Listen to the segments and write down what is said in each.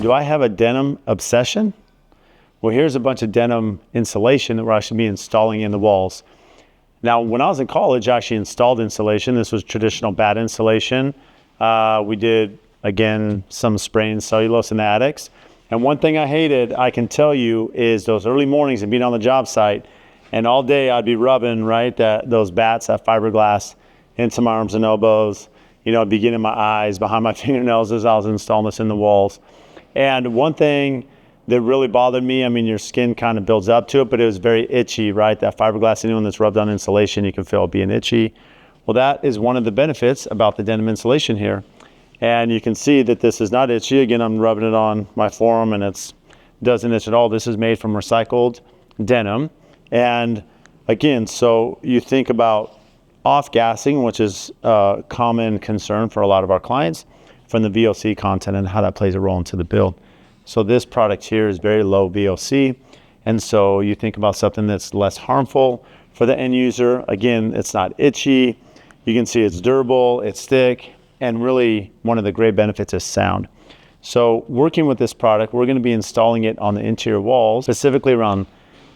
Do I have a denim obsession? Well, here's a bunch of denim insulation that we're actually be installing in the walls. Now, when I was in college, I actually installed insulation. This was traditional bat insulation. We did, again, some spraying cellulose in the attics. And one thing I hated, I can tell you, is those early mornings and being on the job site, and all day I'd be rubbing, right, those bats, that fiberglass, into my arms and elbows. You know, it'd be getting in my eyes, behind my fingernails as I was installing this in the walls. And one thing that really bothered me, I mean, your skin kind of builds up to it, but it was very itchy, right? That fiberglass, anyone that's rubbed on insulation, you can feel it being itchy. Well, that is one of the benefits about the denim insulation here. And you can see that this is not itchy. Again, I'm rubbing it on my forearm and it doesn't itch at all. This is made from recycled denim. And again, so you think about off-gassing, which is a common concern for a lot of our clients from the VOC content and how that plays a role into the build. So this product here is very low VOC. And so you think about something that's less harmful for the end user. Again, it's not itchy. You can see it's durable, it's thick, and really one of the great benefits is sound. So working with this product, we're going to be installing it on the interior walls, specifically around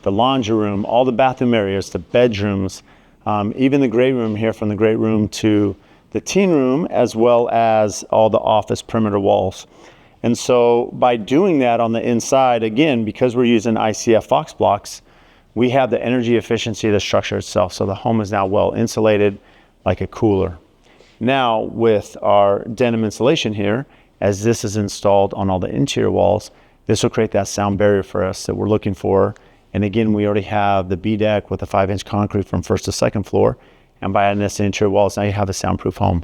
the laundry room, all the bathroom areas, the bedrooms, even the great room here, from the great room to the teen room, as well as all the office perimeter walls. And so by doing that on the inside, again, because we're using ICF Fox blocks, we have the energy efficiency of the structure itself. So the home is now well insulated, like a cooler. Now with our denim insulation here, as this is installed on all the interior walls, this will create that sound barrier for us that we're looking for. And again, we already have the B deck with a 5-inch concrete from first to second floor. And by adding this to interior walls, now you have a soundproof home.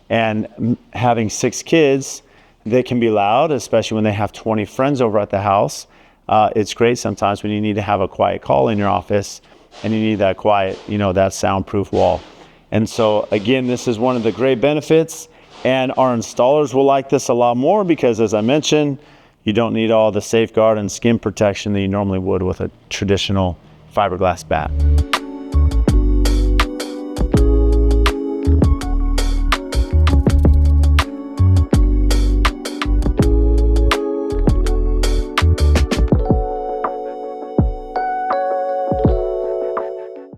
And having 6 kids, they can be loud, especially when they have 20 friends over at the house. It's great sometimes when you need to have a quiet call in your office and you need that quiet, you know, that soundproof wall. And so again, this is one of the great benefits, and our installers will like this a lot more because, as I mentioned, you don't need all the safeguard and skin protection that you normally would with a traditional fiberglass bat.